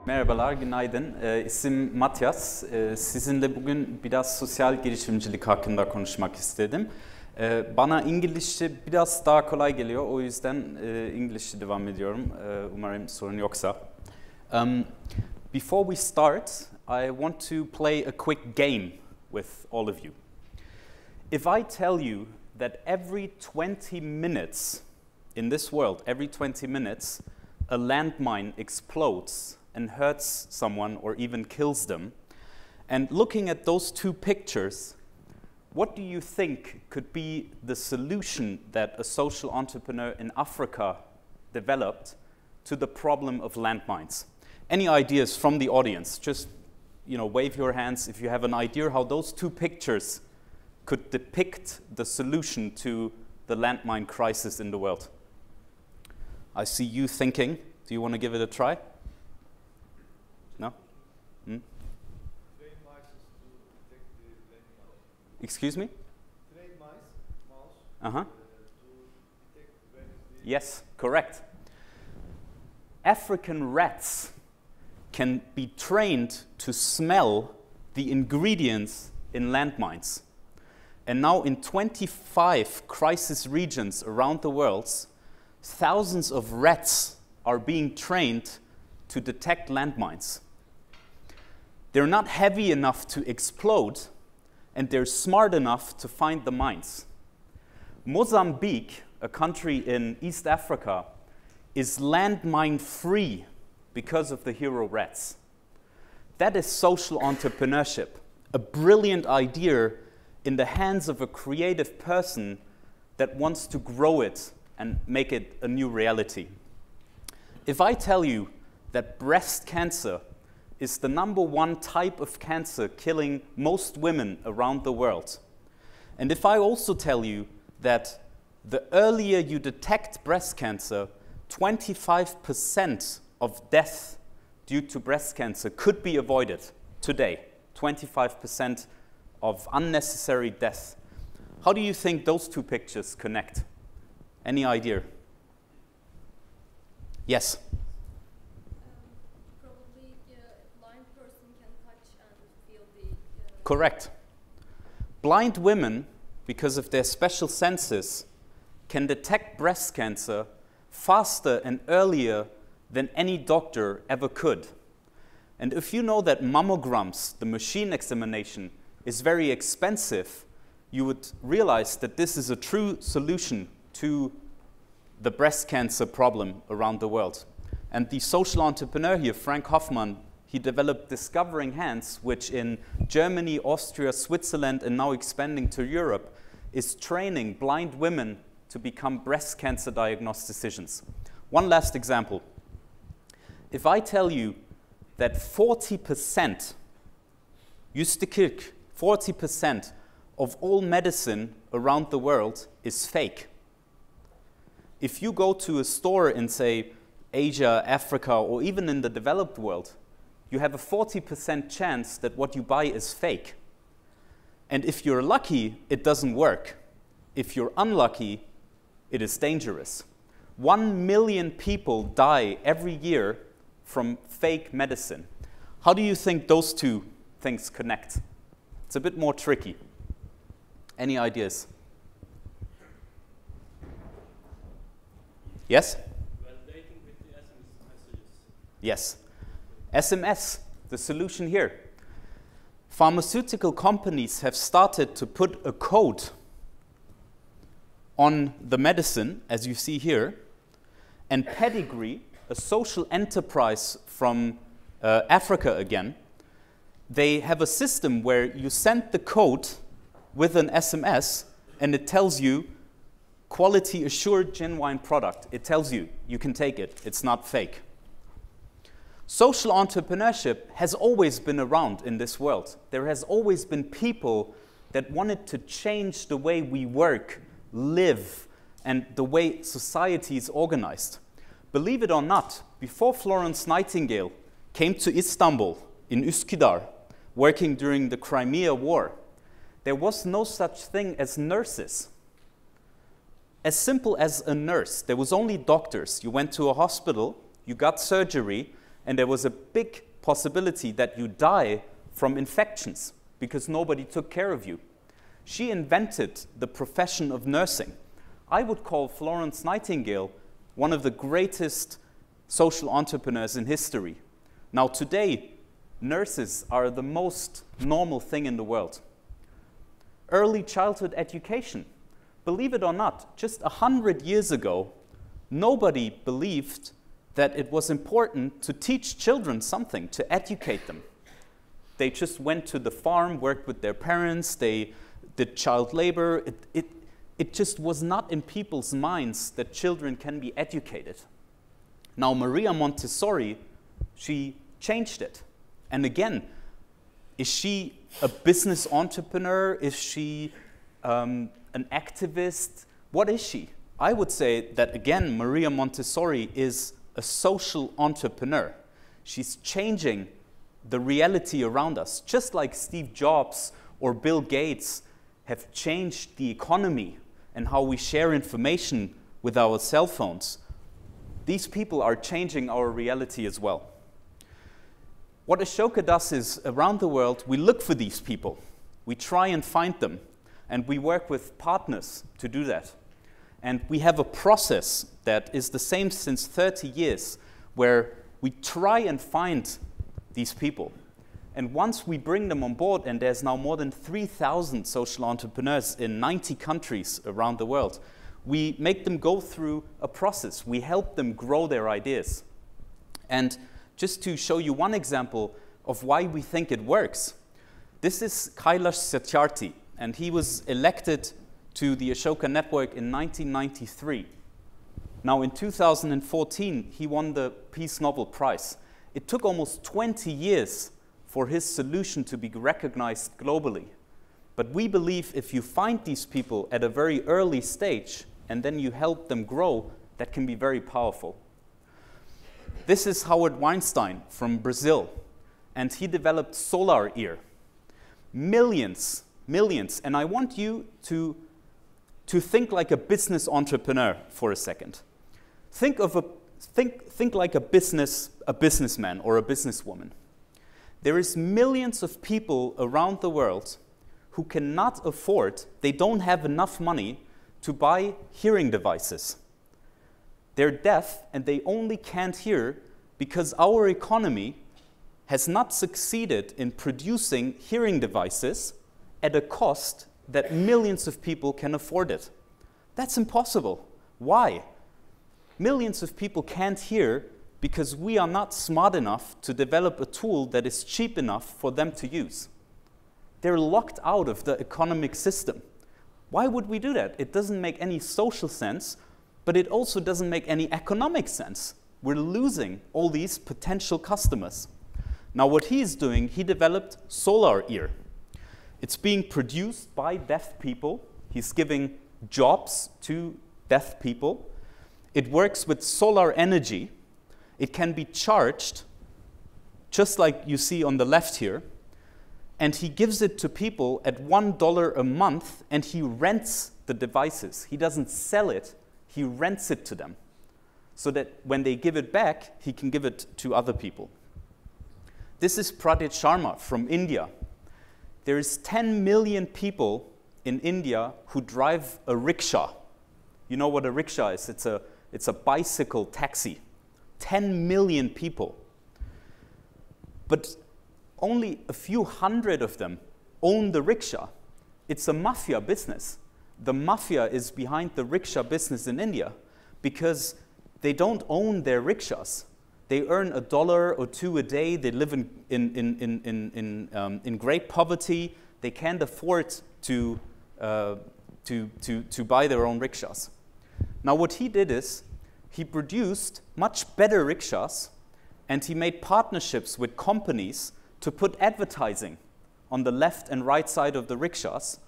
Merhabalar, günaydın. İsim Mattias. Sizinle bugün biraz sosyal girişimcilik hakkında konuşmak istedim. Bana İngilizce biraz daha kolay geliyor, o yüzden İngilizce devam ediyorum. Umarım sorun yoksa. Before we start, I want to play a quick game with all of you. If I tell you that every 20 minutes in this world, every 20 minutes, a landmine explodes and hurts someone or even kills them, and looking at those two pictures, what do you think could be the solution that a social entrepreneur in Africa developed to the problem of landmines? Any ideas from the audience? Just, wave your hands if you have an idea how those two pictures could depict the solution to the landmine crisis in the world. I see you thinking. Do you want to give it a try? No? Excuse me? Yes, correct. African rats can be trained to smell the ingredients in landmines. And now in 25 crisis regions around the world, thousands of rats are being trained to detect landmines. They're not heavy enough to explode, and they're smart enough to find the mines. Mozambique, a country in East Africa, is landmine free because of the hero rats. That is social entrepreneurship, a brilliant idea in the hands of a creative person that wants to grow it and make it a new reality. If I tell you that breast cancer is the #1 type of cancer killing most women around the world, and if I also tell you that the earlier you detect breast cancer, 25% of death due to breast cancer could be avoided today, 25% of unnecessary death. How do you think those two pictures connect? Any idea? Yes? Probably a blind person can touch and feel the... Correct. Blind women, because of their special senses, can detect breast cancer faster and earlier than any doctor ever could. And if you know that mammograms, the machine examination, is very expensive, you would realize that this is a true solution to the breast cancer problem around the world. And the social entrepreneur here, Frank Hoffman, he developed Discovering Hands, which in Germany, Austria, Switzerland, and now expanding to Europe, is training blind women to become breast cancer diagnosticians. One last example. If I tell you that 40%, 40% of all medicine around the world is fake. If you go to a store in, say, Asia, Africa, or even in the developed world, you have a 40% chance that what you buy is fake. And if you're lucky, it doesn't work. If you're unlucky, it is dangerous. 1 million people die every year from fake medicine. How do you think those two things connect? It's a bit more tricky. Any ideas? Yes? Validating with the SMS messages. Yes. SMS, the solution here. Pharmaceutical companies have started to put a code on the medicine, as you see here, and Pedigree, a social enterprise from Africa again, they have a system where you send the code with an SMS and it tells you quality assured genuine product. It tells you you can take it, it's not fake. Social entrepreneurship has always been around in this world. There has always been people that wanted to change the way we work, live, and the way society is organized. Believe it or not, before Florence Nightingale came to Istanbul in Üsküdar, working during the Crimea War, there was no such thing as nurses. As simple as a nurse, there was only doctors. You went to a hospital, you got surgery, and there was a big possibility that you die from infections because nobody took care of you. She invented the profession of nursing. I would call Florence Nightingale one of the greatest social entrepreneurs in history. Now today, nurses are the most normal thing in the world. Early childhood education. Believe it or not, just 100 years ago, nobody believed that it was important to teach children something, to educate them. They just went to the farm, worked with their parents, they did child labor. It just was not in people's minds that children can be educated. Now, Maria Montessori, she changed it. And again, is she a business entrepreneur? Is she an activist? What is she? I would say that, again, Maria Montessori is a social entrepreneur. She's changing the reality around us, just like Steve Jobs or Bill Gates have changed the economy and how we share information with our cell phones. These people are changing our reality as well. What Ashoka does is, around the world, we look for these people. We try and find them, and we work with partners to do that. And we have a process that is the same since 30 years, where we try and find these people. And once we bring them on board, and there's now more than 3,000 social entrepreneurs in 90 countries around the world, we make them go through a process. We help them grow their ideas. And just to show you one example of why we think it works, this is Kailash Satyarthi, and he was elected to the Ashoka Network in 1993. Now, in 2014, he won the Peace Nobel Prize. It took almost 20 years for his solution to be recognized globally. But we believe if you find these people at a very early stage and then you help them grow, that can be very powerful. This is Howard Weinstein from Brazil, and he developed Solar Ear. Millions, and I want you to think like a business entrepreneur for a second. Think like a businessman or a businesswoman. There is millions of people around the world who cannot afford, they don't have enough money to buy hearing devices. They're deaf and they only can't hear because our economy has not succeeded in producing hearing devices at a cost that millions of people can afford it. That's impossible. Why? Millions of people can't hear because we are not smart enough to develop a tool that is cheap enough for them to use. They're locked out of the economic system. Why would we do that? It doesn't make any social sense, but it also doesn't make any economic sense. We're losing all these potential customers. Now what he's doing, he developed Solar Ear. It's being produced by deaf people. He's giving jobs to deaf people. It works with solar energy. It can be charged, just like you see on the left here, and he gives it to people at $1 a month, and he rents the devices. He doesn't sell it, he rents it to them, so that when they give it back, he can give it to other people. This is Pradit Sharma from India. There's 10 million people in India who drive a rickshaw. You know what a rickshaw is? It's a bicycle taxi. 10 million people. But only a few hundred of them own the rickshaw. It's a mafia business. The mafia is behind the rickshaw business in India because they don't own their rickshaws. They earn $1 or $2 a day. They live in great poverty. They can't afford to buy their own rickshaws. Now what he did is he produced much better rickshaws, and he made partnerships with companies to put advertising on the left and right side of the rickshaws,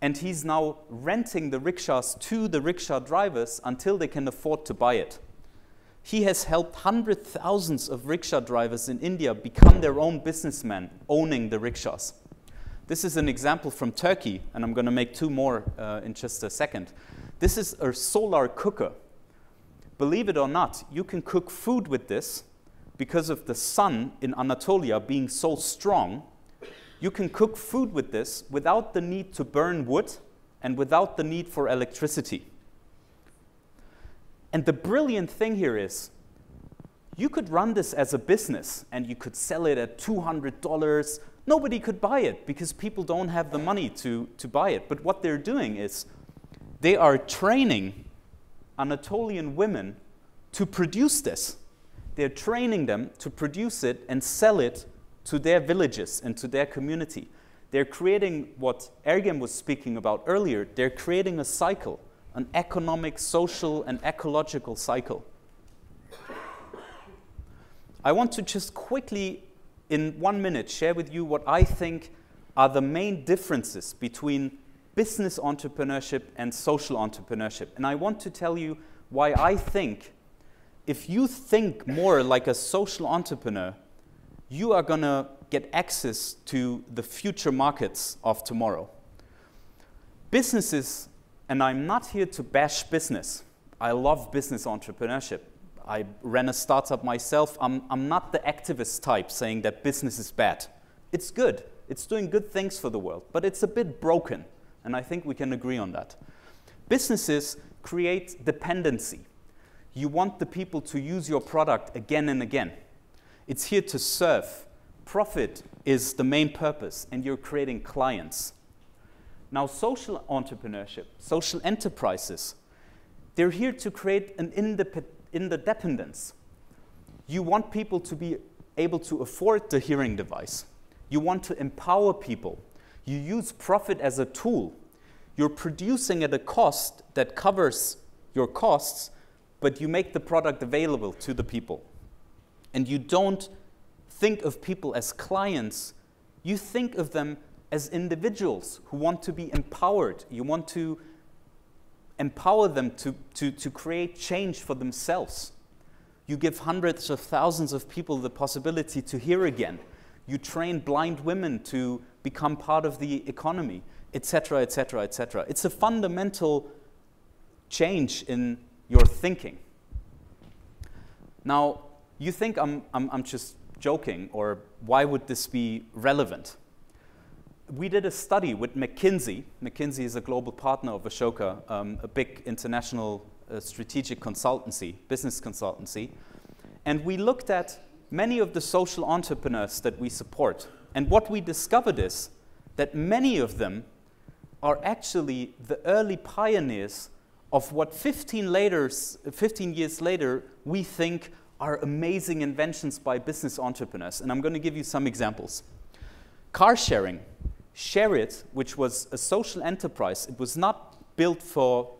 and he's now renting the rickshaws to the rickshaw drivers until they can afford to buy it. He has helped hundreds of thousands of rickshaw drivers in India become their own businessmen, owning the rickshaws. This is an example from Turkey, and I'm going to make two more in just a second. This is a solar cooker. Believe it or not, you can cook food with this because of the sun in Anatolia being so strong, you can cook food with this without the need to burn wood and without the need for electricity. And the brilliant thing here is, you could run this as a business and you could sell it at $200. Nobody could buy it because people don't have the money to buy it. But what they're doing is they are training Anatolian women to produce this. They're training them to produce it and sell it to their villages and to their community. They're creating what Ergen was speaking about earlier. They're creating a cycle, an economic, social, and ecological cycle. I want to just quickly, in 1 minute, share with you what I think are the main differences between business entrepreneurship and social entrepreneurship. And I want to tell you why I think if you think more like a social entrepreneur, you are going to get access to the future markets of tomorrow. Businesses, and I'm not here to bash business. I love business entrepreneurship. I ran a startup myself. I'm not the activist type saying that business is bad. It's good. It's doing good things for the world, but it's a bit broken, and I think we can agree on that. Businesses create dependency. You want the people to use your product again and again. It's here to serve. Profit is the main purpose, and you're creating clients. Now, social entrepreneurship, social enterprises, they're here to create an interdependence. You want people to be able to afford the hearing device. You want to empower people. You use profit as a tool. You're producing at a cost that covers your costs, but you make the product available to the people. And you don't think of people as clients. You think of them as individuals who want to be empowered. You want to empower them to create change for themselves. You give hundreds of thousands of people the possibility to hear again. You train blind women to become part of the economy, etc., etc., etc. It's a fundamental change in your thinking. Now, you think I'm just joking, or why would this be relevant? We did a study with McKinsey. McKinsey is a global partner of Ashoka, a big international strategic consultancy, business consultancy. And we looked at many of the social entrepreneurs that we support. And what we discovered is that many of them are actually the early pioneers of what 15 years later we think are amazing inventions by business entrepreneurs. And I'm going to give you some examples. Car sharing. Share It, which was a social enterprise, it was not built for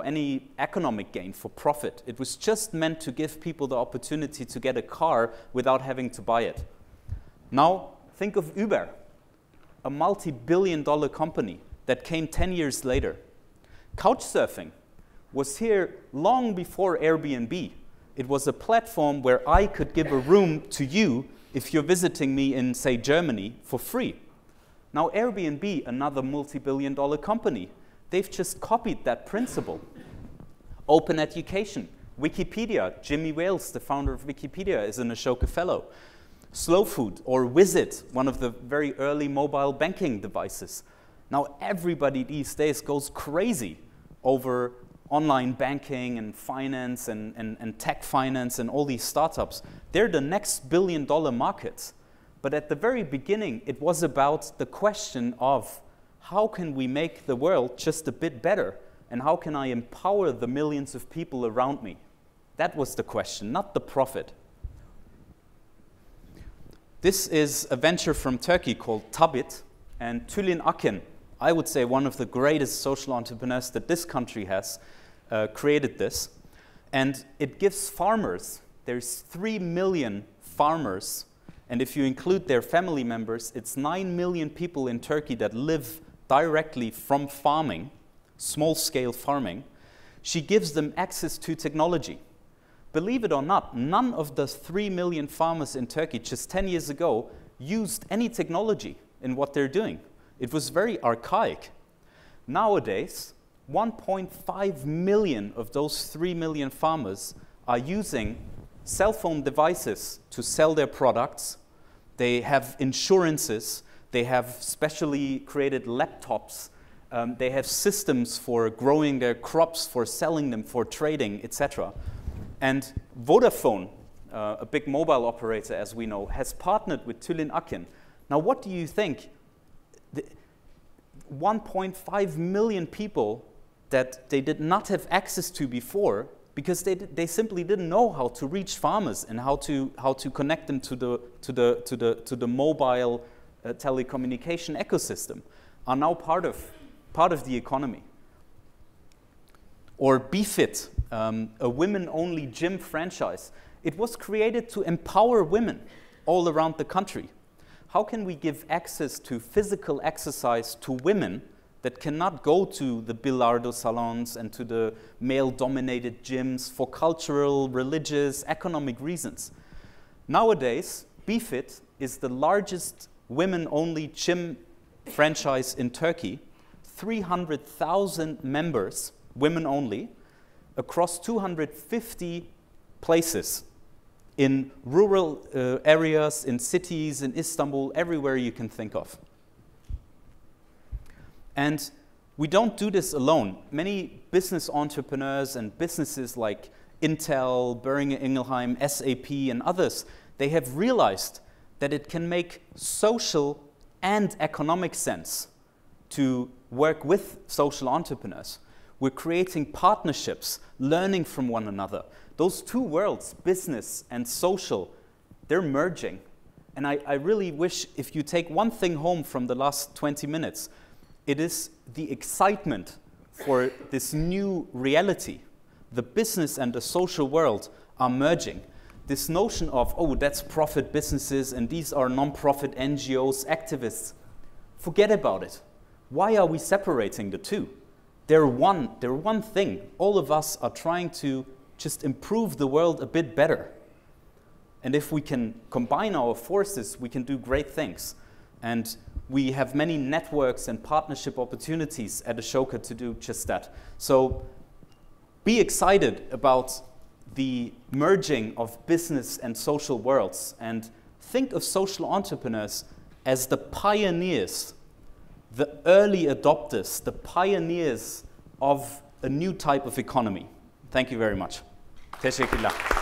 any economic gain, for profit. It was just meant to give people the opportunity to get a car without having to buy it. Now, think of Uber, a multi-billion-dollar company that came 10 years later. Couchsurfing was here long before Airbnb. It was a platform where I could give a room to you if you're visiting me in, say, Germany, for free. Now, Airbnb, another multi-billion-dollar company, they've just copied that principle. Open education. Wikipedia, Jimmy Wales, the founder of Wikipedia, is an Ashoka Fellow. Slow Food, or Visit, one of the very early mobile banking devices. Now, everybody these days goes crazy over online banking and finance and tech finance and all these startups. They're the next billion-dollar markets. But at the very beginning, it was about the question of how can we make the world just a bit better, and how can I empower the millions of people around me? That was the question, not the profit. This is a venture from Turkey called Tabit, and Tülin Akin, I would say one of the greatest social entrepreneurs that this country has, created this. And it gives farmers, there's 3 million farmers, and if you include their family members, it's 9 million people in Turkey that live directly from farming, small-scale farming. She gives them access to technology. Believe it or not, none of the 3 million farmers in Turkey just 10 years ago used any technology in what they're doing. It was very archaic. Nowadays, 1.5 million of those 3 million farmers are using cell phone devices to sell their products. They have insurances. They have specially created laptops. They have systems for growing their crops, for selling them, for trading, etc. And Vodafone, a big mobile operator, as we know, has partnered with Tülin Akin. Now, what do you think? 1.5 million people that they did not have access to before because they simply didn't know how to reach farmers and how to connect them to the mobile telecommunication ecosystem are now part of the economy. Or BeFit, a women-only gym franchise. It was created to empower women all around the country. How can we give access to physical exercise to women that cannot go to the Bilardo salons and to the male-dominated gyms for cultural, religious, economic reasons? Nowadays, BeFit is the largest women-only gym franchise in Turkey, 300,000 members, women only, across 250 places in rural areas, in cities, in Istanbul, everywhere you can think of. And we don't do this alone. Many business entrepreneurs and businesses like Intel, Boehringer Ingelheim, SAP, and others, they have realized that it can make social and economic sense to work with social entrepreneurs. We're creating partnerships, learning from one another. Those two worlds, business and social, they're merging. And I really wish, if you take one thing home from the last 20 minutes, it is the excitement for this new reality. The business and the social world are merging. This notion of, oh, that's profit businesses and these are non-profit NGOs, activists, forget about it. Why are we separating the two? They're one thing. All of us are trying to just improve the world a bit better. And if we can combine our forces, we can do great things. And we have many networks and partnership opportunities at Ashoka to do just that. So be excited about the merging of business and social worlds, and think of social entrepreneurs as the pioneers, the early adopters, the pioneers of a new type of economy. Thank you very much. Teşekkürler.